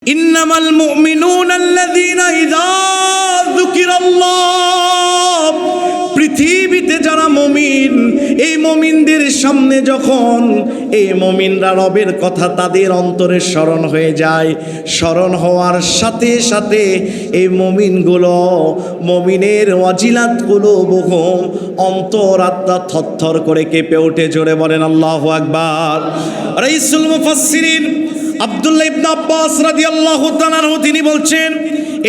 ইন্নামাল মুমিনুনা আল্লাযীনা ইযা যুকিরাল্লাহ, পৃথিবীতে যারা মুমিন, এই মুমিনদের সামনে যখন এই মুমিনরা রবের কথা তাদের অন্তরে স্মরণ হয়ে যায়, স্মরণ হওয়ার সাথে সাথে এই মুমিনগুলো, মুমিনের ওয়াজিলাত কুলুবুহুম, অন্তর আত্মা থরথর করে কেঁপে ওঠে। জোরে বলেন আল্লাহু আকবার। রাইসুল মুফাসসিরিন আব্দুল্লাহ ইবনে আব্বাস রাদিয়াল্লাহু তাআলা আনহু তিনি বলছেন,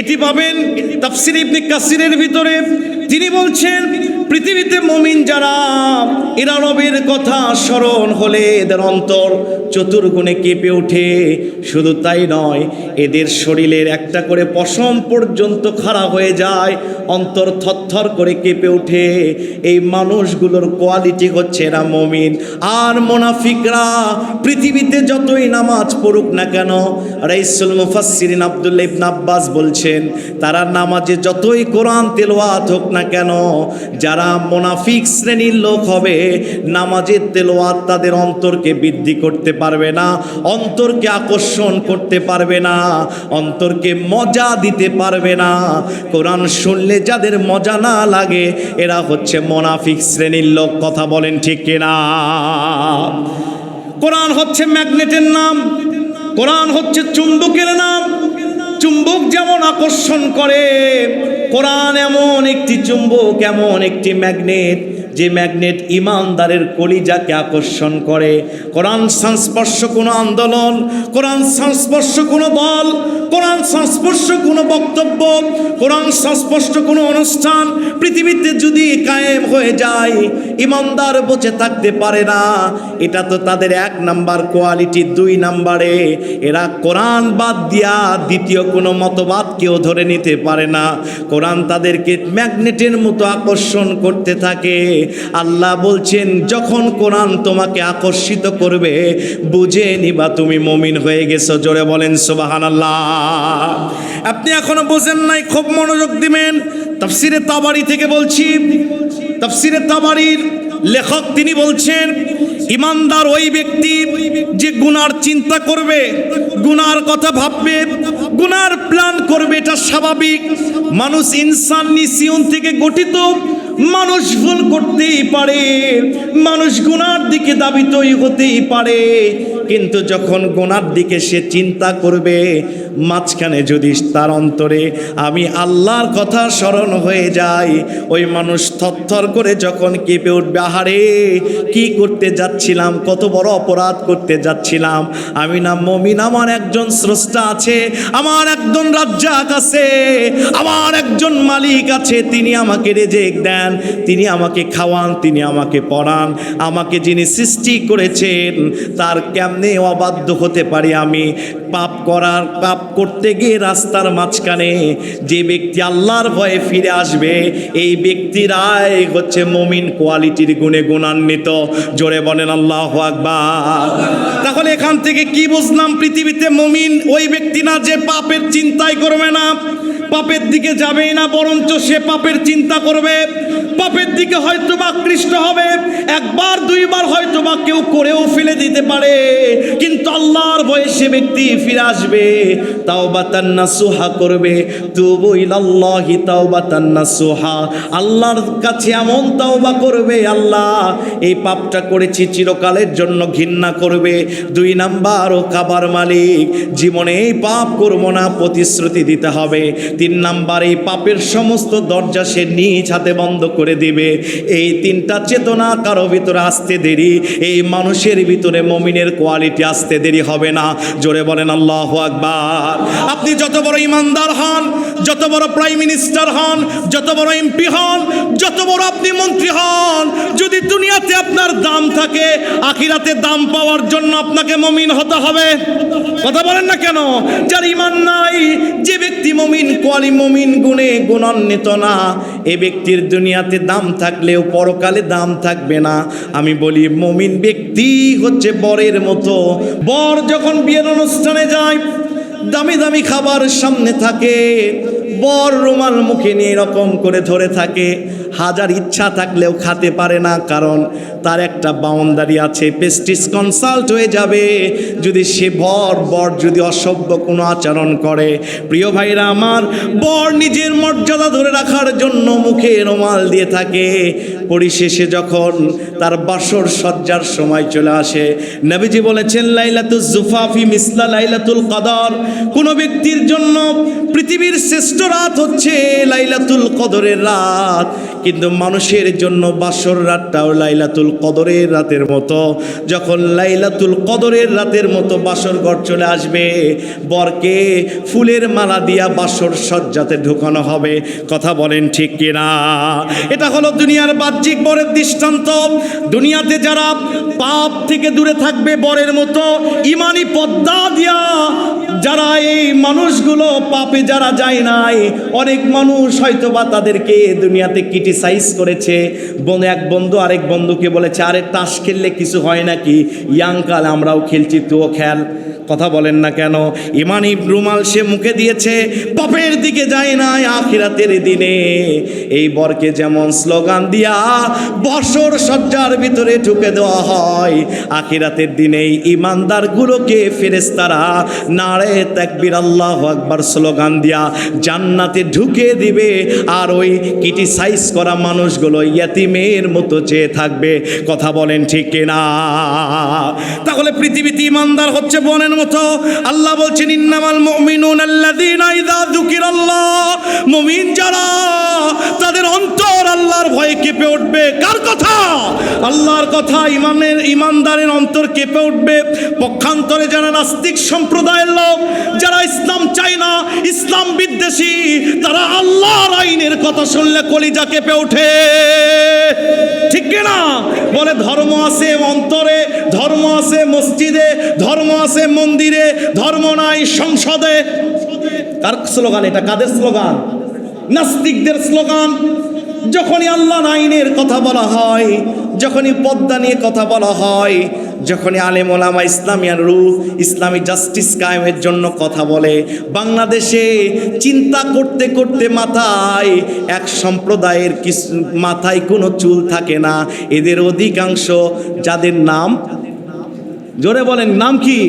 এটি পাবেন তাফসীর ইবনে কাসিরের ভিতরে। তিনি বলছেন পৃথিবীতে মুমিন যারা, এরা রবের কথা স্মরণ হলে এদের অন্তর চতুর্গুণে কেঁপে ওঠে। শুধু তাই নয়, এদের শরীরের একটা করে পশম পর্যন্ত খাড়া হয়ে যায়, অন্তর থরথর করে কেঁপে ওঠে। এই মানুষগুলোর কোয়ালিটি হচ্ছে এরা মুমিন। আর মুনাফিকরা পৃথিবীতে যতই নামাজ পড়ুক না কেন, রাইসুল মুফাসসিরিন আব্দুল্লাহ ইবনে আব্বাস বলছেন, তারা নামাজে যতই কোরআন তেলাওয়াত হোক না কেন, যারা মুনাফিক শ্রেণীর লোক হবে, নামাজের তেলাওয়াত তাদের অন্তরকে বৃদ্ধি করতে পারবে না, অন্তরকে আকর্ষণ করতে পারবে না, অন্তরকে মজা দিতে পারবে না। কোরআন শুনলে যাদের মজা না লাগে, এরা হচ্ছে মুনাফিক শ্রেণীর লোক। কথা বলেন ঠিক কিনা? কোরআন হচ্ছে ম্যাগনেটের নাম, কোরআন হচ্ছে চুম্বকের নাম। চুম্বক যেমন আকর্ষণ করে, কোরআন এমন একটি চুম্বক, এমন একটি ম্যাগনেট, যে ম্যাগনেট ইমানদারের কলিজাকে আকর্ষণ করে। কোরআন সংস্পর্শ কোনো আন্দোলন, কোরআন সংস্পর্শ কোনো দল, কোরআন সংস্পর্শ কোনো বক্তব্য, কোরআন সংস্পর্শ কোনো অনুষ্ঠান পৃথিবীতে যদি কায়েম হয়ে যায়, ইমানদার বেঁচে থাকতে পারে না। এটা তো তাদের এক নাম্বার কোয়ালিটি। দুই নাম্বারে, এরা কোরআন বাদ দিয়া দ্বিতীয় কোনো মতবাদ কেউ ধরে নিতে পারে না। কোরআন তাদেরকে ম্যাগনেটের মতো আকর্ষণ করতে থাকে। আল্লাহ বলছেন, যখন কোরআন তোমাকে আকর্ষিত করবে, বুঝে নিবা তুমি মুমিন হয়ে গেছো। জোরে বলেন সুবহানাল্লাহ। আপনি এখনো বোঝেন নাই, খুব মনোযোগ দিবেন। তাফসিরে তাবারি থেকে বলছি, তাফসিরে তাবারির লেখক তিনি বলছেন, ইমানদার ওই ব্যক্তি যে গুনার চিন্তা করবে, গুনার কথা ভাববে, গুনার প্ল্যান করবে, এটা স্বাভাবিক। মানুষ ইনসান নিসিয়ন থেকে গঠিত, মানুষ ভুল করতেই পারে, মানুষ গুনার দিকে ধাবিতই হতেই পারে। কিন্তু যখন গুনার দিকে সে চিন্তা করবে, মাঝখানে যদি তার অন্তরে আমি আল্লাহর কথা স্মরণ হয়ে যায়, ওই মানুষ থরথর করে যখন কেঁপে উঠবে, আহারে কি করতে যাচ্ছিলাম, কত বড় অপরাধ করতে যাচ্ছিলাম। আমি না মুমিন, আমার একজন স্রষ্টা আছে, আমার একজন রাজ্জাক আছে, আমার একজন মালিক আছে, তিনি আমাকে রিজিক দেন, তিনি আমাকে খাওয়ান, তিনি আমাকে পড়ান। আমাকে যিনি সৃষ্টি করেছেন, তার কেমনে অবাধ্য হতে পারি আমি? পাপ করতে গিয়ে রাস্তার মাঝখানে যে ব্যক্তি আল্লাহর ভয়ে ফিরে আসবে, এই ব্যক্তিরাই হচ্ছে মুমিন কোয়ালিটির গুণে গুণান্বিত। জোরে বলেন আল্লাহু আকবার। তাহলে এখান থেকে কি বুঝলাম? পৃথিবীতে মুমিন ওই ব্যক্তি না যে পাপের চিন্তাই করবে না, পাপের দিকে যাবেই না, বরঞ্চ সে পাপের চিন্তা করবে, পাপের দিকে হয়তো বা আকৃষ্ট হবে, একবার দুইবার হয়তো বা কেউ করেও ফেলে দিতে পারে, কিন্তু আল্লাহর ভয়ে সে ব্যক্তি ফিরে আসবে, তাওবাতান নাসুহা করবে। তুবু ইলাল্লাহি তাওবাতান নাসুহা, আল্লাহর কাছে এমন তাওবা করবে, আল্লাহ এই পাপটা করেছি, চিরকালের জন্য ঘৃণা করবে। দুই নাম্বার, ও কাবার মালিক, জীবনে এই পাপ করবো না, প্রতিশ্রুতি দিতে হবে। তিন নাম্বার, এই পাপের সমস্ত দরজা সে নিজ হাতে বন্ধ করে দিবে। এই তিনটা চেতনা কারো ভিতরে আসতে দেরি, এই মানুষের ভিতরে মুমিনের কোয়ালিটি আসতে দেরি হবে না। জোরে বলেন আল্লাহু আকবার। আপনি যত বড় ইমানদার হন, যত বড় প্রাইম মিনিস্টার হন, যত বড় এমপি হন, যত বড় আপনি মন্ত্রী হন, যদি দুনিয়াতে আপনার দাম থাকে, আখিরাতে দাম পাওয়ার জন্য আপনাকে মুমিন হতে হবে। কথা বলেন না কেন? যার ঈমান নাই, যে ব্যক্তি মুমিন মুমিন গুণে গুণান্বিত না, এ ব্যক্তির দুনিয়াতে দাম থাকলেও পরকালে দাম থাকবে না। আমি বলি, মুমিন ব্যক্তি হচ্ছে বরের মতো। বর যখন বিয়ের অনুষ্ঠানে যায়, দামি দামি খাবার সামনে থাকে, বর রুমাল মুখে নিয়ে এরকম করে ধরে থাকে, হাজার ইচ্ছা থাকলেও খেতে পারে না, কারণ তার একটা বাউন্ডারি আছে। প্রেস্টিজ কনসাল্ট হয়ে যাবে যদি সে বর যদি অসভ্য কোনো আচরণ করে। প্রিয় ভাইরা আমার, বর নিজের মর্যাদা ধরে রাখার জন্য মুখে রুমাল দিয়ে থাকে, পরিশেষে যখন তার বাসর সজ্জার সময় চলে আসে, নবীজি বলেছেন লাইলাতুজ জুফাফি মিসলা লাইলাতুল কদর। কোন ব্যক্তির জন্য পৃথিবীর শ্রেষ্ঠ রাত হচ্ছে লাইলাতুল কদরের রাত, কিন্তু মানুষের জন্য বাসর রাতটাও লাইলাতুল কদরের রাতের মতো। যখন লাইলাতুল কদরের রাতের মতো বাসর ঘর চলে আসবে, বরকে ফুলের মালা দিয়া বাসর সজ্জাতে ঢুকানো হবে। কথা বলেন ঠিক কিনা? এটা হলো দুনিয়ার বাহ্যিক বরের দৃষ্টান্ত। দুনিয়াতে যারা পাপ থেকে দূরে থাকবে বরের মতো, ইমানি পর্দা দিয়া যারা এই মানুষগুলো পাপে যারা যায় নাই, অনেক মানুষ হয়তো বা তাদেরকে দুনিয়াতে ক্রিটিসাইজ করেছে। এক বন্ধু আরেক বন্ধুকে বলেছে, আরে তাস খেললে কিছু হয় নাকি, ইয়াংকাল আমরাও খেলছি, তুও খেল। কথা বলেন না কেন? ইমানি রুমাল সে মুখে দিয়েছে, পাপের দিকে যায় না। আখিরাতের দিনে এই বরকে যেমন স্লোগান দিয়া বসর সজ্জার ভিতরে ঢুকে দেওয়া হয়, আখিরাতের দিনে ইমানদারগুলোকে ফেরেশতারা নারে তাকবীর আল্লাহু আকবার স্লোগান দিয়া জান্নাতে ঢুকে দিবে। আর ওই ক্রিটিসাইজ করা মানুষগুলো ইয়াতিমের মতো চেয়ে থাকবে। কথা বলেন ঠিক কিনা? তাহলে পৃথিবীতে ইমানদার হচ্ছে বনের মতো। আল্লাহ বলছেন ইন্নামাল মুমিনুনা আল্লাযীনা ইযা যুকিরাল্লাহ, মুমিন যারা তাদের অন্তর আল্লাহর ভয়ে কেঁপে উঠবে। কার কথা? আল্লাহর কথা। ইমানদারের অন্তর কেঁপে উঠবে। পক্ষান্তরে যারা নাস্তিক সম্প্রদায়ের লোক, যারা ইসলাম চায় না, ইসলাম বিদ্বেষী, তারা আল্লাহর আইনের কথা শুনলে কলিজা কেঁপে ওঠে। ঠিক কিনা? বলে ধর্ম আছে অন্তরে, ধর্ম আছে মসজিদে, ধর্ম আছে মন্দিরে, ধর্ম নাই সংসদে। কার স্লোগান এটা? কাদের স্লোগান? নাস্তিকদের স্লোগান। যখনই আল্লাহর আইনের কথা বলা হয়, যখনই পর্দা নিয়ে কথা বলা হয়, যখনই আলেম ওলামা ইসলামিয়ান রূল, ইসলামী জাস্টিস কায়েমের জন্য কথা বলে, বাংলাদেশে চিন্তা করতে করতে মাথায় এক সম্প্রদায়ের মাথায় কোনো চুল থাকে না। এদের অধিকাংশ যাদের নাম, জোরে বলেন নাম কি?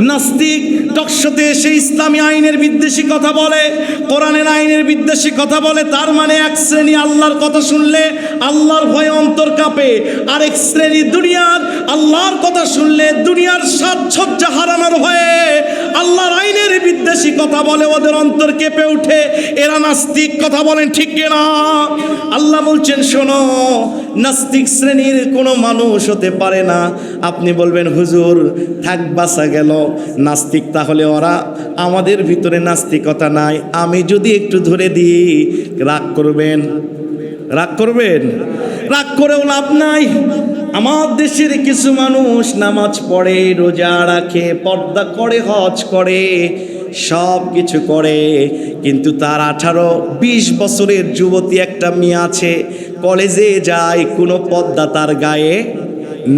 নাস্তিক। টকশোতে এসে ইসলামী আইনের বিদ্বেষী কথা বলে, কোরআনের আইনের বিদ্বেষী কথা বলে। তার মানে এক শ্রেণী আল্লাহর কথা শুনলে আল্লাহর ভয়ে অন্তর কাঁপে, আরেক শ্রেণী দুনিয়ার আল্লাহর কথা শুনলে দুনিয়ার সাজসজ্জা হারানোর ভয়ে আল্লাহর আইনের বিদ্বেষী কথা বলে, ওদের অন্তর কেঁপে উঠে। এরা নাস্তিক। কথা বলেন ঠিক কিনা? আল্লাহ বলছেন শোনো, নাস্তিক শ্রেণীর কোনো মানুষ হতে পারে না। আপনি বলবেন হুজুর থাক বাঁচা গেল নাস্তিক, তাহলে ওরা আমাদের ভিতরে নাস্তিকতা নাই। আমি যদি একটু ধরে দিই, রাগ করবেন? রাগ করবেন? রাগ করেও লাভ নাই। আমার দেশের কিছু মানুষ নামাজ পড়ে, রোজা রাখে, পর্দা করে, হজ করে, সব কিছু করে, কিন্তু তার 18-20 বছরের যুবতী একটা মেয়ে আছে, কলেজে যায়, কোনো পর্দা তার গায়ে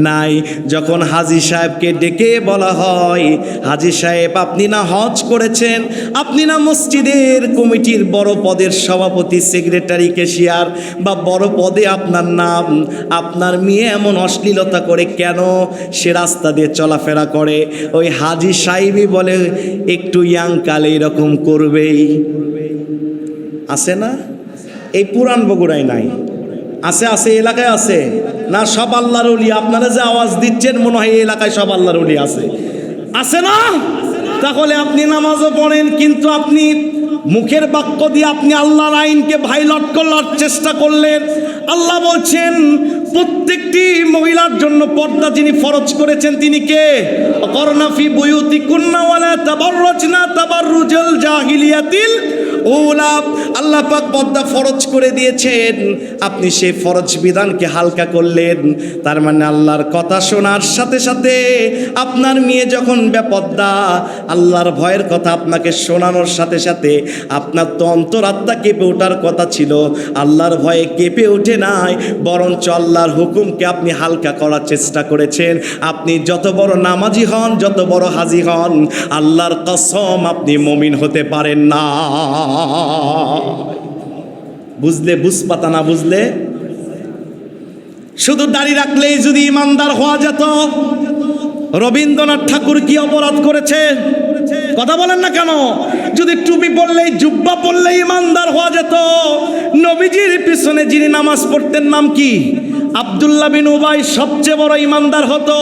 নাই। যখন হাজী সাহেবকে ডেকে বলা হয়, হাজী সাহেব আপনি না হজ করেছেন, আপনি না মসজিদের কমিটির বড় পদের সভাপতি, সেক্রেটারি, ক্যাশিয়ার বা বড় পদে আপনার নাম, আপনার মেয়ে এমন অশ্লীলতা করে কেন? সে রাস্তা দিয়ে চলাফেরা করে। ওই হাজী সাহেবই বলে একটু ইয়াংকালে এরকম করবেই। আছে না? এই পুরান বগুড়ায় নাই, আছে আছে এলাকায় আছে না? সব আল্লাহর ওলি। আপনারা যে আওয়াজ দিচ্ছেন মনে হয় এই এলাকায় সব আল্লাহর ওলি আছে, আছে না? তাহলে আপনি নামাজও পড়েন, কিন্তু আপনি মুখের বাক্য দিয়ে আপনি আল্লাহর আইনকে ভাইলট করার চেষ্টা করলেন। আল্লাহ বলছেন প্রত্যেকটি মহিলার জন্য পর্দা যিনি ফরজ করেছেন তিনি কে? করনা ফি বুয়ুতিকুন্না ওয়ালা তাবাররাজনা তাবাররুজাল জাহিলিয়াতিল উলা। আল্লাহ পাক পর্দা ফরজ করে দিয়েছেন, আপনি সেই ফরজ বিধানকে হালকা করলেন। তার মানে আল্লাহর কথা শোনার সাথে সাথে আপনার মেয়ে যখন বেপর্দা, আল্লাহর ভয়ের কথা আপনাকে শোনানোর সাথে সাথে আপনার তো অন্তরাত্মা কেঁপে ওঠার কথা ছিল। আল্লাহর ভয়ে কেঁপে ওঠে নাই, বরঞ্চ আল্লাহর হুকুমকে আপনি হালকা করার চেষ্টা করেছেন। আপনি যত বড় নামাজি হন, যত বড় হাজি হন, আল্লাহর কসম আপনি মুমিন হতে পারেন না। বুঝলে বুঝপাতা, না বুঝলে শুধু দাড়ি রাখলেই যদি ইমানদার হওয়া যেত, রবীন্দ্রনাথ ঠাকুর কি অপরাধ করেছে? কথা বলেন না কেন? যদি টুপি পরলেই, জুব্বা পরলেই ইমানদার হওয়া যেত, নবীজির পিছনে যিনি নামাজ পড়তেন নাম কি? আব্দুল্লাহ বিন উবাই সবচেয়ে বড় ইমানদার হতো।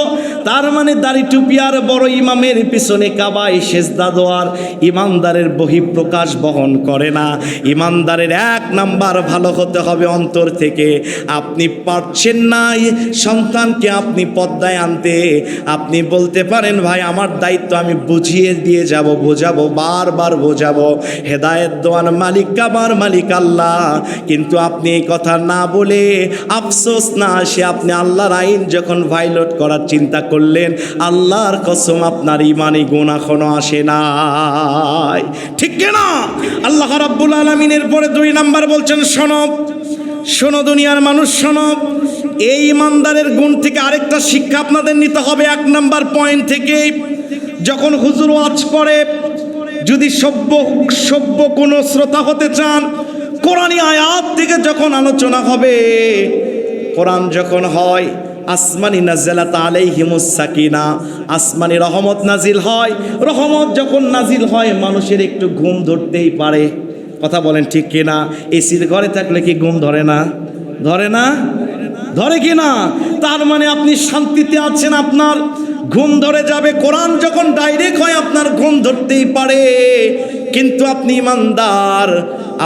তার মানে দাড়ি টুপি আর বড় ইমামের পিছনে কাবায় সেজদা দেওয়ার ইমানদারের বহিঃপ্রকাশ বহন করে না। ইমানদারের এক নাম্বার ভালো হতে হবে অন্তর থেকে। আপনি পারছেন না সন্তানকে আপনি পর্দায় আনতে, আপনি বলতে পারেন ভাই আমার দায়িত্ব, আমি বুঝিয়ে দিয়ে যাব, বোঝাবো, বারবার বোঝাবো। হেদায়েত দেওয়ার মালিক কাবার মালিক আল্লাহ। কিন্তু আপনি এই কথা না বলে আফসোস না আসে আপনি আল্লাহর আইন যখন ভায়োলেট করার চিন্তা করলেন, আল্লাহর কসম আপনার ইমানি গুণ এখনো আসে নাই। ঠিক না? আল্লাহ রাব্বুল আলামিনের পরে 2 নাম্বার বলছেন শোনো, শোনো দুনিয়ার মানুষ শোনো। এই ইমানদারের গুণ থেকে আরেকটা শিক্ষা আপনাদের নিতে হবে। 1 নাম্বার পয়েন্ট থেকে, যখন হুজুর ওয়াজ করে, যদি সভ্য কোনো শ্রোতা হতে চান, কোরআনী আয়াত থেকে যখন আলোচনা হবে, কোরআন যখন হয়, আসমানি নাযালাত আলাইহিমুস সাকিনা, আসমানি রহমত নাজিল হয়। রহমত যখন নাজিল হয় মানুষের একটু ঘুম ধরতেই পারে। কথা বলেন ঠিক কিনা? এসির ঘরে থাকলে কি ঘুম ধরে না? ধরে না? ধরে কি না? তার মানে আপনি শান্তিতে আছেন, আপনার ঘুম ধরে যাবে। কোরআন যখন ডাইরেক্ট হয় আপনার ঘুম ধরতেই পারে। কিন্তু আপনি ইমানদার,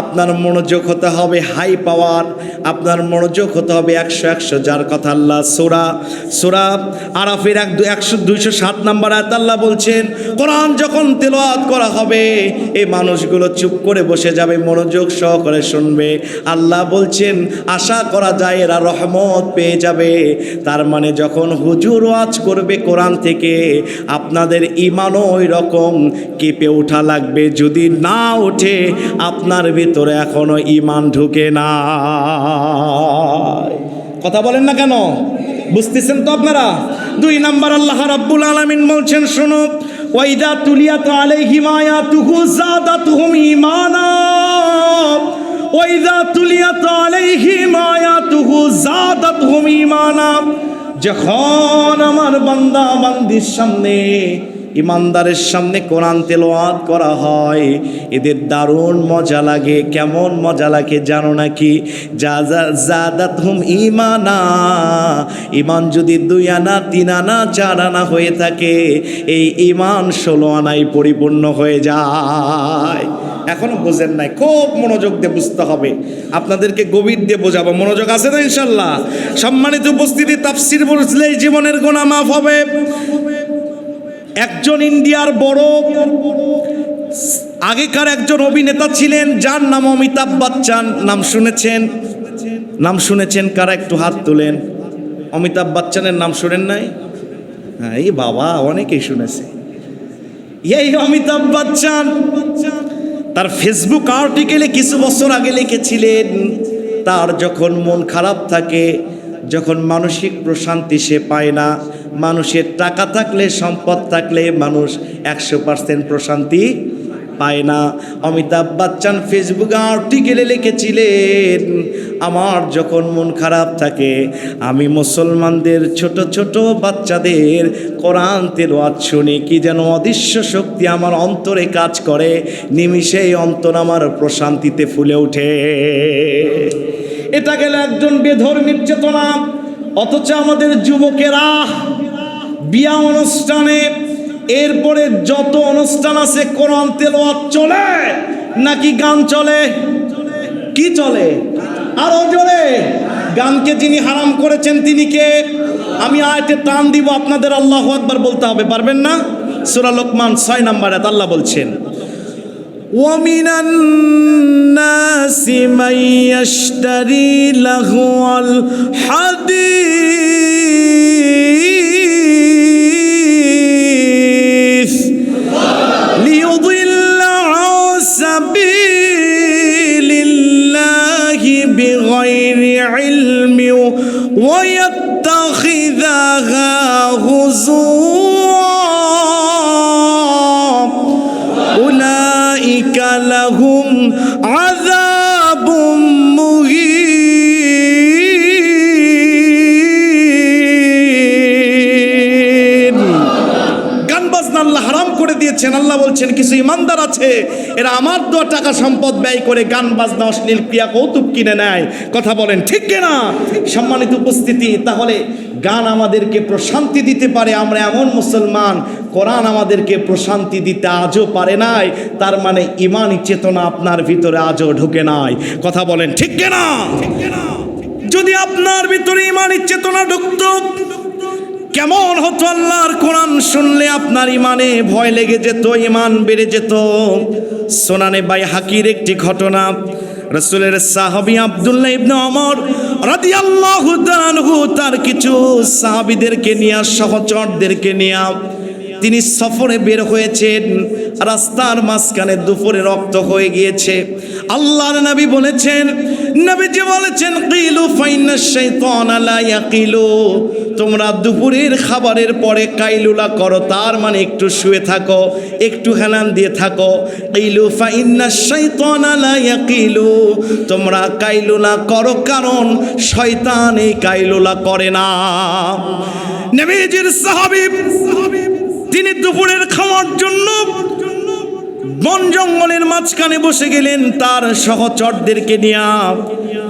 আপনার মনোযোগ হতে হবে হাই পাওয়ার, আপনার মনোযোগ হতে হবে 100 যার কথা আল্লাহ সূরা আরাফের 207 নম্বর আয়াত আল্লাহ বলছেন, কোরআন যখন তেলাওয়াত করা হবে এই মানুষগুলো চুপ করে বসে যাবে, মনোযোগ সহকারে শুনবে। আল্লাহ বলছেন আশা করা যায় এরা রহমত পেয়ে যাবে। তার মানে যখন হুজুর ওয়াজ করবে কোরআন থেকে, আপনাদের ঈমানও ওই রকম কেঁপে ওঠা লাগবে। যদি না ওঠে আপনার ভিতরে এখনো ঈমান ঢুকে না। কথা বলেন না কেন? বুঝতেছেন তো আপনারা? 2 নাম্বার আল্লাহ রাব্বুল আলামিন বলছেন শোনো, ওয়াইদা তুলিয়াত আলাইহিম আয়াতুহু যাদাতুহুম ঈমানা, ওয়াইদা তুলিয়াত আলাইহিম আয়াতুহু যাদাতুহুম ঈমানা। যখন আমার বান্দা বান্দির সামনে, ইমানদারের সামনে কোরআন তেলাওয়াত করা হয়, এদের দারুণ মজা লাগে। কেমন মজা লাগে জানো নাকি? যাদাতহুম ঈমানা, ঈমান যদি 2 আনা 3 আনা 4 আনা হয়ে থাকে, এই ঈমান 16 আনায় পরিপূর্ণ হয়ে যায়। এখনো বোঝেন নাই? খুব মনোযোগ দিয়ে বুঝতে হবে। আপনাদেরকে গভীর দিয়ে বোঝাবো। মনোযোগ আছে তো ইনশাল্লাহ? সম্মানিত উপস্থিতি, তাফসীর বুঝলেই জীবনের গুনাহ মাফ হবে। একজন ইন্ডিয়ার বড় আগেকার একজন অভিনেতা ছিলেন, যার নাম অমিতাভ বচ্চন। নাম শুনেছেন? নাম শুনেছেন কারা? একটু হাত তোলেন। অমিতাভ বচ্চনের নাম শুনেন নাই? হ্যাঁ, এই বাবা অনেকেই শুনেছে। এই অমিতাভ বচ্চন তার ফেসবুক আর্টিকেলে কিছু বছর আগে লিখেছিলেন, তার যখন মন খারাপ থাকে, যখন মানসিক প্রশান্তি সে পায় না, মানুষের টাকা থাকলে সম্পদ থাকলে মানুষ 100% প্রশান্তি পায় না। অমিতাভ বচ্চন ফেসবুক আর্টিকেলে লিখেছিলেন, আমার যখন মন খারাপ থাকে আমি মুসলমানদের ছোট ছোট বাচ্চাদের কোরআন তেলাওয়াত শুনি, কি যেন অদৃশ্য শক্তি আমার অন্তরে কাজ করে, নিমিষেই অন্তর আমার প্রশান্তিতে ফুলে ওঠে। এটা গেল একজন বেধর্মীর চেতনা। অথচ আমাদের যুবকেরা বিয়া অনুষ্ঠানে, এরপরে যত অনুষ্ঠান আছে, কোরআন তেলাওয়াত চলে নাকি গান চলে? কি চলে? আরো জোরে। গানকে যিনি হারাম করেছেন তিনি কে? আমি আয়াতে টান দিব, আপনাদের আল্লাহু আকবার বলতে হবে। পারবেন না? সূরা লোকমান 6 নম্বর আয়াত আল্লাহ বলছেন, وَمِنَ النَّاسِ مَن يَشْتَرِي لَهْوَ الْحَدِيثِ لِيُضِلَّ عَن سَبِيلِ اللَّهِ بِغَيْرِ عِلْمٍ وَيَتَّخِذَهَا هُزُوًا أولئك لهم عذاب مهين। বলছেন কিছু ইমানদার আছে এরা আমার দেওয়া টাকা সম্পদ ব্যয় করে গান বাজনা অশ্লীল ক্রিয়া কৌতুক কিনে নেয়। কথা বলেন ঠিক কিনা? সম্মানিত উপস্থিতি, তাহলে গান আমাদেরকে প্রশান্তি দিতে পারে, আমরা এমন মুসলমান, কোরআন আমাদেরকে প্রশান্তি দিতে আজও পারে নাই, তার মানে ইমানি চেতনা আপনার ভিতরে আজও ঢুকে নাই। কথা বলেন ঠিক কিনা? যদি আপনার ভিতরে ইমানি চেতনা ঢুকত কেমন হতো? আল্লাহর কোরআন শুনলে আপনার ইমানে ভয় লেগে যেত, ইমান বেড়ে যেত। সুনানে বাইহাকির একটি ঘটনা, রাসূলের সাহাবী আব্দুল্লাহ ইবনে ওমর রাদিয়াল্লাহু তাআলা আনহু তার কিছু সাহাবীদেরকে নিয়ে, সহচরদেরকে নিয়ে তিনি সফরে বের হয়েছেন। রাস্তার মাঝখানে দুপুরে রক্ত হয়ে গিয়েছে। আল্লাহর নবী বলেছেন, নবীজি বলেছেন, কিলু ফাইনাশ শাইতানা লা ইয়াকিলু, তোমরা দুপুরের খাবারের পরে কাইলুলা করো, তার মানে একটু শুয়ে থাকো, একটু হেলান দিয়ে থাকো। কিলু ফাইনাশ শাইতানা লা ইয়াকিলু, তোমরা কাইলুলা করো কারণ শয়তান এই কাইলুলা করে না। নবীজির সাহাবী তিনি দুপুরের খাওয়ার জন্য বন জঙ্গলের মাঝখানে বসে গেলেন তার সহচরদেরকে নিয়ে।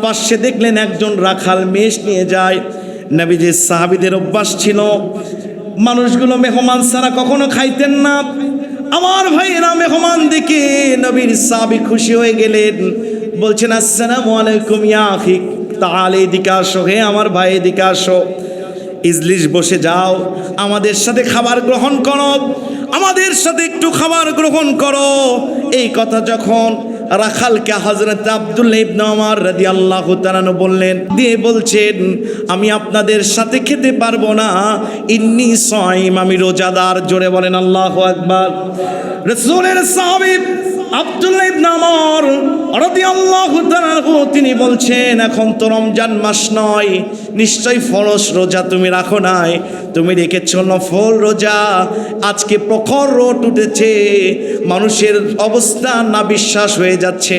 পাশে দেখলেন একজন রাখাল মেষ নিয়ে যায়। নবীজির সাহাবীদের অভ্যাস ছিল, মানুষগুলো মেহমান ছাড়া কখনো খাইতেন না। আমার ভাইয়েরা মেহমান দেখে নবীর সাহাবী খুশি হয়ে গেলেন, বলছেন, আসসালামু আলাইকুম ইয়া আখি, তাআল এদিকে আসো, হে আমার ভাই এদিকে আসো, ইজলিস বসে যাও, আমাদের সাথে খাবার গ্রহণ করো, আমাদের সাথে একটু খাবার গ্রহণ করো। এই কথা যখন রাখালকে হযরত আব্দুল্লাহ ইবনে ওমর রাদিয়াল্লাহু তাআলা বললেন, দিয়ে বলছেন, আমি আপনাদের সাথে খেতে পারবো না, ইন্নী সাইম, আমি রোজাদার। জোরে বলেন আল্লাহু আকবার। রাসূলের সাহাবী আব্দুল্লাহ ইবনে ওমর রাদিয়াল্লাহু তাআলা তিনি বলছেন, এখন তো রমজান মাস নয়, নিশ্চয়ই ফরজ রোজা তুমি রাখো নাই, তুমি রেখেছ নফল রোজা। আজকে প্রখর রোদ উঠেছে, মানুষের অবস্থা না বিশ্বাস হয়ে যাচ্ছে।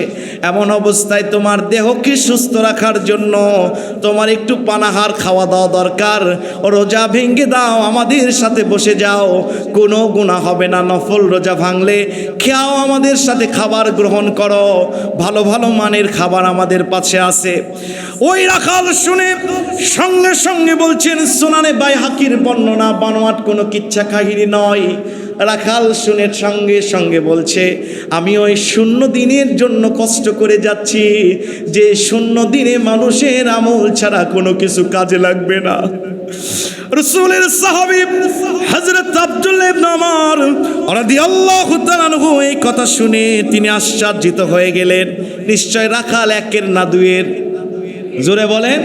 এমন অবস্থায় তোমার দেহকে সুস্থ রাখার জন্য তোমার একটু পানাহার খাওয়া দাওয়া দরকার, রোজা ভেঙে দাও, আমাদের সাথে বসে যাও, কোনো গুনাহ হবে না। নফল রোজা ভাঙলে খেয়াও, আমাদের সাথে খাবার গ্রহণ করো, ভালো ভালো মানের খাবার আমাদের পাশে আছে। ওই রাখাল শুনে সঙ্গে সঙ্গে বলছেন, সুনানে বাইহাকির বর্ণনা, বানোয়াট কোনো কিচ্ছা কাহিনী নয়। রাখাল শুনে সঙ্গে সঙ্গে বলছে, আমি ওই শূন্য দিনের জন্য কষ্ট করে যাচ্ছি, যে শূন্য দিনে মানুষের আমল ছাড়া কোনো কিছু কাজে লাগবে না। রাসূলের সাহাবী হযরত আব্দুল্লাহ ইবনে ওমর রাদিয়াল্লাহু তাআলা আনহু এই কথা শুনে তিনি আশ্চর্যিত হয়ে গেলেন। নিশ্চয় রাখাল একের না দুয়ের, জোরে বলেন,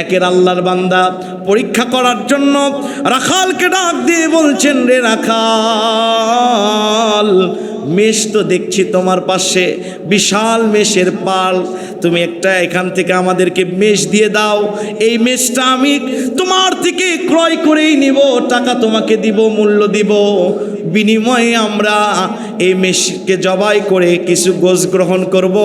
একের আল্লাহর বান্দা। পরীক্ষা করার জন্য রাখালকে ডাক দিয়ে বলছেন, রে রাখাল, মেষ তো দেখছি তোমার পাশে, বিশাল মেষের পাল, তুমি একটা এখান থেকে আমাদেরকে মেষ দিয়ে দাও, এই মেষটা আমি তোমার থেকে ক্রয় করেই নিব, টাকা তোমাকে দিব, মূল্য দিব, বিনিময়ে আমরা এই মেষকে জবাই করে কিছু গোশ গ্রহণ করব,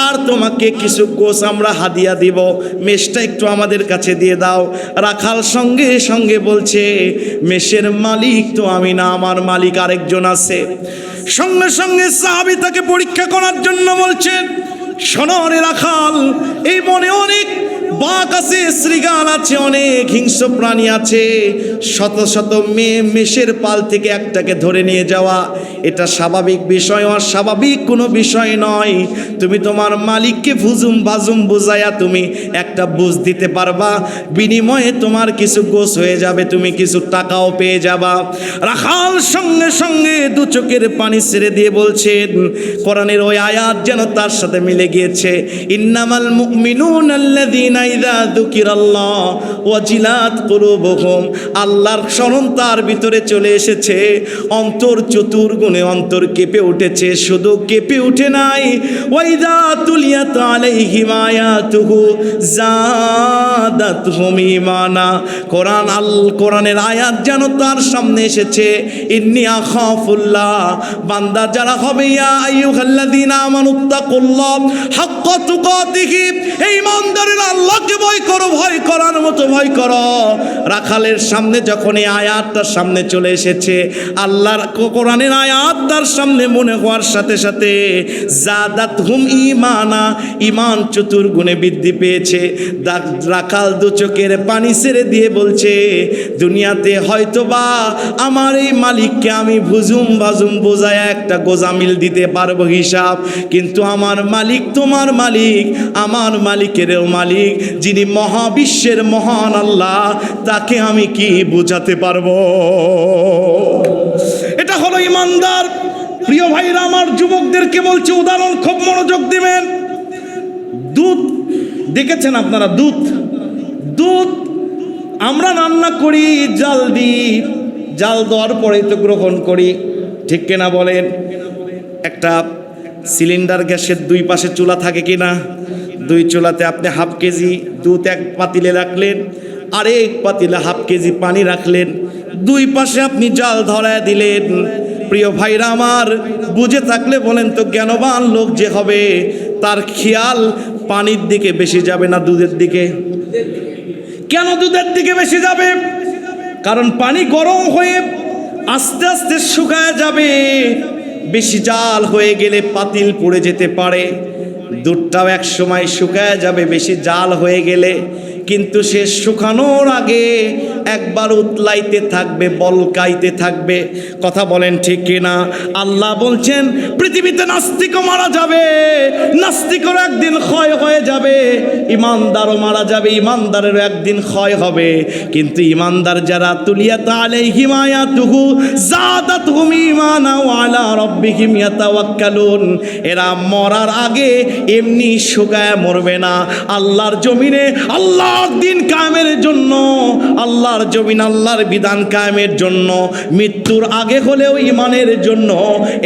আর তোমাকে কিছু গোশ আমরা হাদিয়া দিব, মেষটা একটু আমাদের কাছে দিয়ে দাও। রাখাল সঙ্গে সঙ্গে বলছে, মেষের মালিক তো আমি না, আমার মালিক আরেকজন আছে। সঙ্গে সঙ্গে সাহাবী তাকে পরীক্ষা করার জন্য বলছেন, শোনো রে রাখাল, এই মনে অনেক বাঘ আছে, শৃগাল আছে, অনেক হিংস্র প্রাণী আছে, শত শত মেষের পাল থেকে একটাকে ধরে নিয়ে যাওয়া এটা স্বাভাবিক বিষয়, অস্বাভাবিক কোনো বিষয় নয়। তুমি তোমার মালিককে ভুজুম বাজুম বুঝাইয়া তুমি একটা বুঝ দিতে পারবা, বিনিময়ে তোমার কিছু গোছ হয়ে যাবে, তুমি কিছু টাকাও পেয়ে যাবা। রাখাল সঙ্গে সঙ্গে দু চোখের পানি ছেড়ে দিয়ে বলছেন, কোরআনের ওই আয়াত যেন তার সাথে মিলে গিয়েছে, ইন্নামাল মুমিনুনা আল্লাযীনা ইযা যুকিরাল্লাহ ওয়াজিলাত কুলুবুহুম, আল্লাহর স্মরণ তার ভিতরে চলে এসেছে, অন্তর চতুর্গুণে অন্তর কেঁপে উঠেছে, শুধু কেঁপে উঠে নাই, ওয়াইদা তুলিয়াত আলাইহিম আয়াতুহু যাদাতহুম ঈমানা, কোরআনের আয়াত যেন তার সামনে এসেছে, ইন্নী আখাফুল্লাহ, বান্দা যারা হবে, ইয়া আইয়ুহাল্লাযীনা আমানুত্তাকুল্লাহ হাক্কা তুকাতিহি, এই ইমানদারেরা আল্লাহ আল্লাহকে ভয় করো, ভয় করার মতো ভয় করো। রাখালের সামনে যখন এই আয়াতটার সামনে চলে এসেছে, আল্লাহর কোরআনের আয়াত তার সামনে মনে হওয়ার সাথে সাথে জাদাতহুম ঈমানা, ঈমান চতুর্গুণে বৃদ্ধি পেয়েছে। রাখাল দু চোখের পানি ছেড়ে দিয়ে বলছে, দুনিয়াতে হয়তোবা আমার এই মালিককে আমি ভুজুম বাজুম বোঝায় একটা গোজামিল দিতে পারবো হিসাব, কিন্তু আমার মালিক তোমার মালিক, আমার মালিকেরও মালিক, যিনি মহাবিশ্বের মহান আল্লাহ, তাকে আমি কি বোঝাতে পারবো? এটা হলো ইমানদার। প্রিয় ভাইরা আমার, যুবকদেরকে বলছি উদাহরণ খুব মনোযোগ দিবেন। দুধ দেখেছেন আপনারা? দুধ আমরা রান্না করি, জাল দিই, জাল দেওয়ার পরে তো গ্রহণ করি, ঠিক কিনা বলেন? একটা সিলিন্ডার গ্যাসের দুই পাশে চুলা থাকে কিনা? দুই চুলাতে আপনি হাফ কেজি দুধ এক পাতিলে রাখলেন, আরেক পাতিলে হাফ কেজি পানি রাখলেন, দুই পাশে আপনি জাল ধরায় দিলেন। প্রিয় ভাইরা আমার, বুঝে থাকলে বলেন তো, জ্ঞানবান লোক যে হবে তার খেয়াল পানির দিকে বেশি যাবে না দুধের দিকে? কেন দুধের দিকে বেশি যাবে? কারণ পানি গরম হয়ে আস্তে আস্তে শুকায় যাবে, বেশি জাল হয়ে গেলে পাতিল পড়ে যেতে পারে। দুধটাও এক সময় শুকায় যাবে বেশি জাল হয়ে গেলে, কিন্তু সে শুকানোর আগে একবার উতলাইতে থাকবে, বলকাইতে থাকবে। কথা বলেন ঠিক কিনা? আল্লাহ বলছেন পৃথিবীতে নাস্তিকও মারা যাবে, নাস্তিকেরও একদিন ক্ষয় হয়ে যাবে, ইমানদারও মারা যাবে, ইমানদারেরও একদিন ক্ষয় হবে। কিন্তু ইমানদার যারা, তুলিয়াত আলাইহিম আয়াতুহু যাদাতহুম ঈমানা ওয়া আলা রাব্বিহিম ইয়াতাওয়াক্কালুন, এরা মরার আগে এমনি শুকায় মরবে না। আল্লাহর জমিনে আল্লাহর দিন কায়েমের জন্য, আল্লাহর জমিন আল্লাহর বিধান কায়েমের জন্য, মৃত্যুর আগে হলেও ইমানের জন্য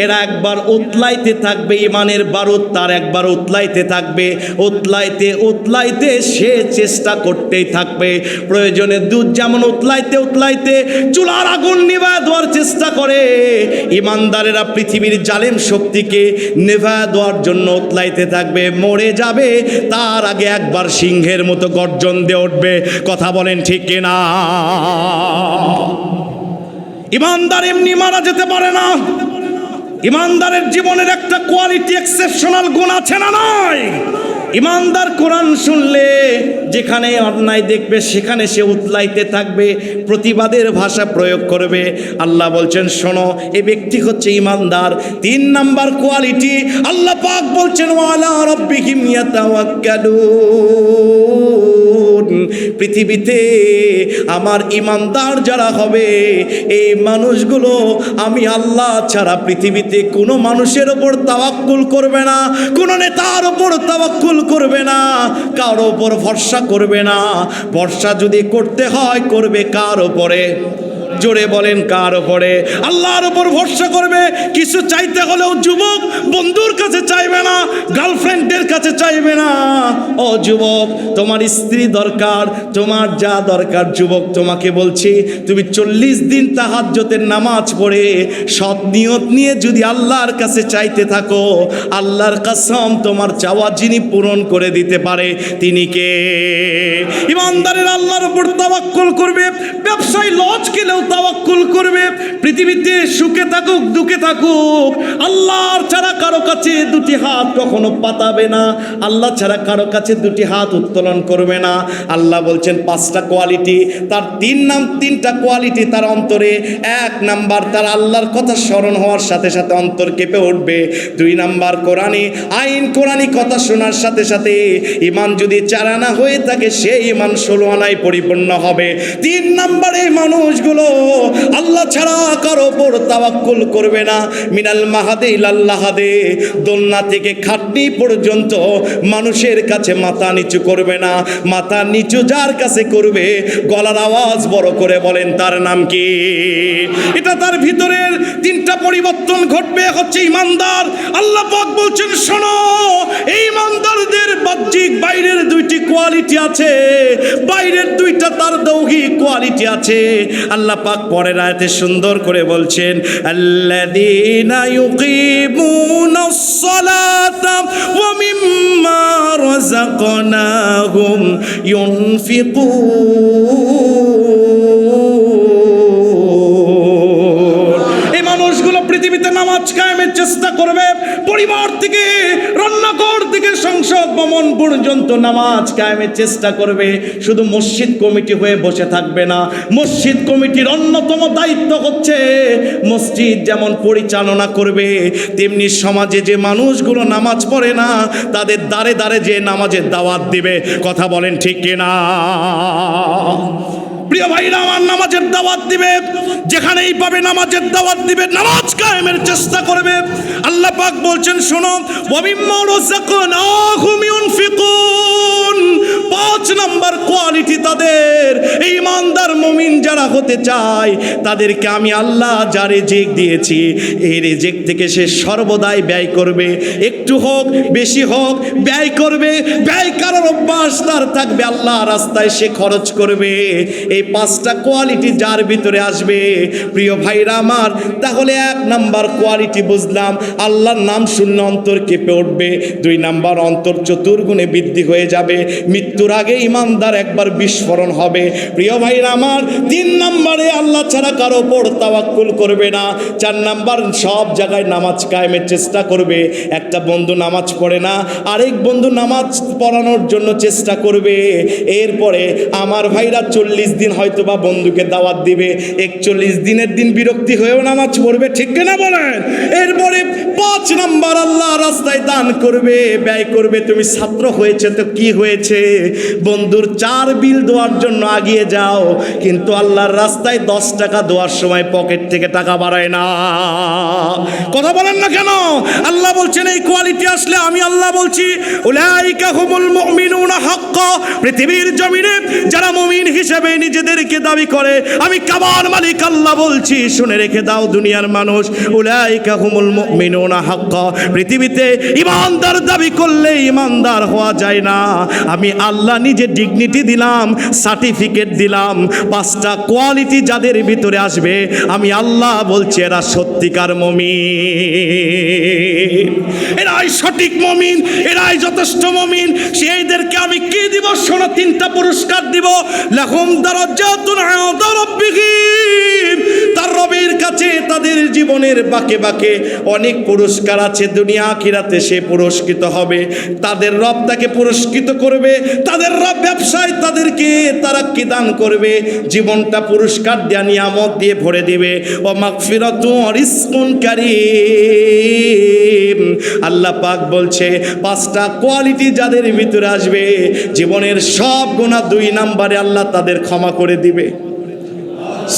এরা একবার উতলাইতে থাকবে। ইমানের বারুদ তার একবার উতলাইতে থাকবে, উতলাইতে উতলাইতে সে চেষ্টা করতেই থাকবে। প্রয়োজনে দুধ যেমন উতলাইতে উতলাইতে চুলার আগুন নিভায় দেওয়ার চেষ্টা করে, ইমানদারেরা পৃথিবীর জালেম শক্তিকে নিভায় দেওয়ার জন্য উতলাইতে থাকবে। মরে যাবে তার আগে একবার সিংহের মতো গর্জন দিয়ে উঠবে। কথা বলেন ঠিক কিনা? ইমানদার এমনি মারা যেতে পারে না। ইমানদারের জীবনের একটা কোয়ালিটি, এক্সেপশনাল গুণ আছে না নয়? ইমানদার কোরআন শুনলে যেখানে অন্যায় দেখবে সেখানে সে উতলাইতে থাকবে, প্রতিবাদের ভাষা প্রয়োগ করবে। আল্লাহ বলছেন শোনো, এই ব্যক্তি হচ্ছে ইমানদার। 3 নাম্বার কোয়ালিটি আল্লাহ পাক বলছেন ওয়ালা রাব্বিহিম ইয়াতাওয়াক্কালুন। পৃথিবীতে আমার ইমানদার যারা হবে, এই মানুষগুলো আমি আল্লাহ ছাড়া পৃথিবীতে কোনো মানুষের ওপর তাওয়াক্কুল করবে না, কোনো নেতার ওপর তাওয়াক্কুল করবে না, কারো ওপর ভরসা করবে না। ভরসা যদি করতে হয় করবে কার ওপরে? জোরে বলেন কার ওপরে? আল্লাহর ওপর ভরসা করবে। কিছু চাইতে হলেও যুবক বন্ধুর কাছে চাইবে না, গার্লফ্রেন্ডের কাছে চাইবে না। ও যুবক, তোমার স্ত্রী দরকার, তোমার যা দরকার। যুবক, তোমাকে বলছি, তুমি 40 দিন তাহাজ্জুদের নামাজ পড়ে সৎ নিয়ত নিয়ে যদি আল্লাহর কাছে চাইতে থাকো, আল্লাহর কসম তোমার চাওয়া যিনি পূরণ করে দিতে পারে তিনি কে? ইমানদারের আল্লাহর উপর তাওয়াক্কুল করবে। ব্যবসায় লজ গেলেও তাওয়াক্কুল করবে। পৃথিবীতে সুখে থাকুক দুঃখে থাকুক, আল্লাহর ছাড়া কারো কাছে দুটি হাত কখনো পাতাবে না, আল্লাহ ছাড়া কারো কাছে দুটি হাত উত্তোলন করবে না। আল্লাহ বলছেন 5টা কোয়ালিটি, তার 3টা কোয়ালিটি তার অন্তরে। 1 নাম্বার, তার আল্লাহর কথা স্মরণ হওয়ার সাথে সাথে অন্তর কেঁপে উঠবে। 2 নাম্বার, কোরআনে আইন কোরআনি কথা শোনার সাথে সাথে ঈমান যদি 4 আনা হয়ে থাকে, সেই ঈমান 16 আনায় পরিপূর্ণ হবে। 3 নাম্বার, এই মানুষগুলো আল্লাহ ছাড়া কারো ওপর তাওয়াক্কুল করবে না। মিনাল মাহাদে ইলাল লাহাদে, দোলনা থেকে খাটনি পর্যন্ত মানুষের কাছে মাথা নিচু করবে না। মাথা নিচু যার কাছে করবে, গলার আওয়াজ বড় করে বলেন তার নাম কি? এটা তার ভিতরের 3টা পরিবর্তন ঘটবে, হচ্ছে ইমানদার। আল্লাহ পাক বলছেন শোনো, এই ইমানদারদের বাহ্যিক বাইরের 2টি কোয়ালিটি আছে, বাইরের 2টা তার দৌহিক কোয়ালিটি আছে। আল্লাহ পাক পরের আয়াতে সুন্দর করে বলছেন আল্লাযীনা ইউকিমুনাস সালাতা ওয়া মিম্মা রাযাকনাহুম ইউনফিকুন। এই মানুষগুলো পৃথিবীতে নামাজ কায়েমের চেষ্টা করবে, পরিবার থেকে রান্নাঘর থেকে সংসদ ভবন পর্যন্ত নামাজ কায়েমের চেষ্টা করবে। শুধু মসজিদ কমিটি হয়ে বসে থাকবে না, মসজিদ কমিটির অন্যতম দায়িত্ব হচ্ছে মসজিদ যেমন পরিচালনা করবে, তেমনি সমাজে যে মানুষগুলো নামাজ পড়ে না তাদের দ্বারে দ্বারে যে নামাজের দাওয়াত দিবে। কথা বলেন ঠিক কিনা? প্রিয় ভাইরা আমার, নামাজের দাওয়াত দিবে, যেখানেই পাবে নামাজের দাওয়াত দিবে, নামাজ কায়েমের চেষ্টা করবে। আল্লাহ পাক বলছেন শোনো, ওয়ামিম্মা রাযাকনাহুম ইউনফিকুন। 5 নাম্বার কোয়ালিটি তাদের, এই ইমানদার মুমিন যারা হতে চায় তাদেরকে আমি আল্লাহ যা রিজিক দিয়েছি এই রিজিক থেকে সে সর্বদাই ব্যয় করবে। একটু হোক বেশি হোক ব্যয় করবে, ব্যয় করার অভ্যাস তার থাকবে, আল্লাহ রাস্তায় সে খরচ করবে। এই 5টা কোয়ালিটি যার ভিতরে আসবে প্রিয় ভাইরা আমার, তাহলে 1 নাম্বার কোয়ালিটি বুঝলাম, আল্লাহর নাম শুনলে অন্তর কেঁপে উঠবে। 2 নাম্বার, অন্তর চতুর্গুণে বৃদ্ধি হয়ে যাবে, মৃত্যুর আগে ইমানদার একবার বিস্ফোরণ হবে। প্রিয় ভাইরা আমার, 3 নাম্বারে আল্লাহ ছাড়া কারো উপর তাওয়াক্কুল করবে না। 4 নাম্বার, সব জায়গায় নামাজ কায়েমের চেষ্টা করবে। একটা বন্ধু নামাজ পড়ে না, আরেক বন্ধু নামাজ পড়ানোর জন্য চেষ্টা করবে। এরপরে আমার ভাইরা 40 দিন হয়তো বা বন্ধুকে দাওয়াত দিবে, 41 দিনের দিন বিরক্তি হয়েও নামাজ পড়বে। ঠিক কিনা বলেন? এরপরে 5 নাম্বার, আল্লাহ রাস্তায় দান করবে, ব্যয় করবে। তুমি ছাত্র হয়েছে তো কি হয়েছে, বন্ধুর 4 বিল দেওয়ার জন্য আগিয়ে যাও, কিন্তু আল্লাহর রাস্তায় 10 টাকা দেওয়ার সময় পকেট থেকে টাকা বাড়ায় না। কথা বলেন না কেন? আল্লাহ বলছেন এই কোয়ালিটি আসলে আমি আল্লাহ বলছি উলাইকা হুমুল মুমিনুনা হাক্কা। পৃথিবীর জমিনে যারা মুমিন হিসেবে নিজেদেরকে দাবি করে, আমি কাবার মালিক আল্লাহ বলছি, শুনে রেখে দাও দুনিয়ার মানুষ, উলাইকা হুমুল মুমিনুনা হাক্কা। পৃথিবীতে ইমানদার দাবি করলে ইমানদার হওয়া যায় না। আমি আল্লাহ নিজে ডিগনিটি দিলাম, সার্টিফিকেট দিলাম। 5টা কোয়ালিটি যাদের ভিতরে আসবে আমি আল্লাহ বলছি এরা সত্যিকার মুমিন, এরাই সঠিক মুমিন, এরাই যথেষ্ট মুমিন। সেইদেরকে আমি কি দিব? শোনো, 3টা পুরস্কার দিব। লাহুম দারাজাতুন ইনদা রাব্বিহিম। তার রবের কাছে তাদের জীবনের বাঁকে বাঁকে অনেক পুরস্কার আছে, দুনিয়া আখিরাতে সে পুরস্কৃত হবে। তাদের রব তাকে পুরস্কৃত করবে, তাদের রব ব্যবসায় তাদেরকে তারাক্কি দান করবে, জীবনটা পুরস্কার দেয়া নিয়ামত দিয়ে ভরে দিবে। ও মাগফিরাতুন ওয়া রিজকুন কারীম। আল্লাহ পাক বলছে 5টা কোয়ালিটি যাদের ভিতরে আসবে জীবনের সব গুনাহ 2 নাম্বারে আল্লাহ তাদের ক্ষমা করে দিবে।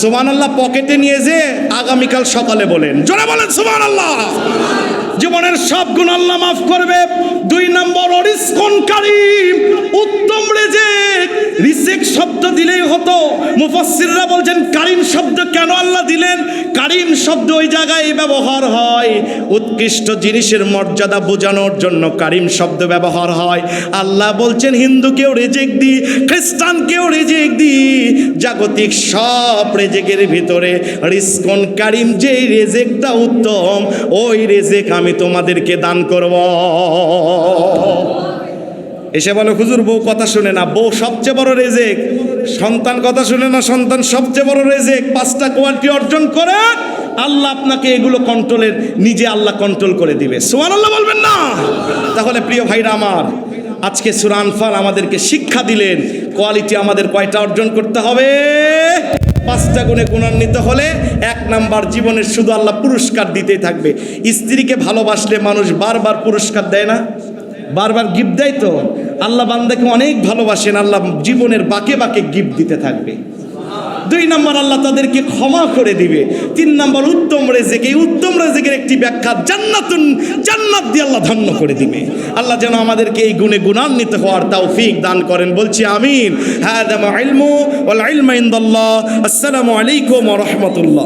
সুবহানাল্লাহ। পকেটে নিয়ে যে আগামীকাল সকালে বলেন, জোরে বলেন সুবহানাল্লাহ। জীবনের সব গুনাহ আল্লাহ মাফ করবে। 2 নম্বর, রিজকুন কারীম, উত্তম রিজিক। রিজিক শব্দ দিলেই হতো, মুফাসসিররা বলছেন কারীম শব্দ কেন আল্লাহ দিলেন? কারীম শব্দ ওই জায়গায় ব্যবহার হয় উৎকৃষ্ট জিনিসের মর্যাদা বোঝানোর জন্য, কারীম শব্দ ব্যবহার হয়। আল্লাহ বলছেন হিন্দুকেও রিজিক দি, খ্রিস্টানকেও রিজিক দি, জাগতিক সব রিজিকের ভিতরে রিজকুন কারীম, যেই রিজিকটা উত্তম ওই রিজিক আমি তোমাদেরকে দান করব। এসে বলো হুজুর বউ কথা শুনে না, বউ সবচেয়ে বড় রিজিক। সন্তান কথা শুনে না, সন্তান সবচেয়ে বড় রিজিক। 5টা কোয়ালিটি অর্জন করে আল্লাহ আপনাকে এগুলো কন্ট্রোলের, নিজে আল্লাহ কন্ট্রোল করে দিবে। সুবহানাল্লাহ বলবেন না? তাহলে প্রিয় ভাইরা আমার, আজকে সূরা আনফাল আমাদেরকে শিক্ষা দিলেন কোয়ালিটি আমাদের কয়টা অর্জন করতে হবে? 5টা গুণে গুণান্বিত হলে 1 নাম্বার, জীবনের শুধু আল্লাহ পুরস্কার দিতেই থাকবে। স্ত্রীকে ভালোবাসলে মানুষ বারবার পুরস্কার দেয় না, বারবার গিফট দেয়। তো আল্লাহ বান্দাকে অনেক ভালোবাসেন, আল্লাহ জীবনের বাঁকে বাঁকে গিফট দিতে থাকবে। 2 নম্বর, আল্লাহ তাদেরকে ক্ষমা করে দিবে। 3 নম্বর, উত্তম রিজিক। এই উত্তম রিজিকের একটি ব্যাখ্যা জান্নাতুন, জান্নাত দিয়ে আল্লাহ ধন্য করে দিবে। আল্লাহ যেন আমাদেরকে এই গুণে গুণান্বিত হওয়ার তৌফিক দান করেন, বলছি আমিন। হাযা মা ইলমু ওয়াল ইলমু ইনদাল্লাহ। আসসালামু আলাইকুম ওয়া রাহমাতুল্লাহ।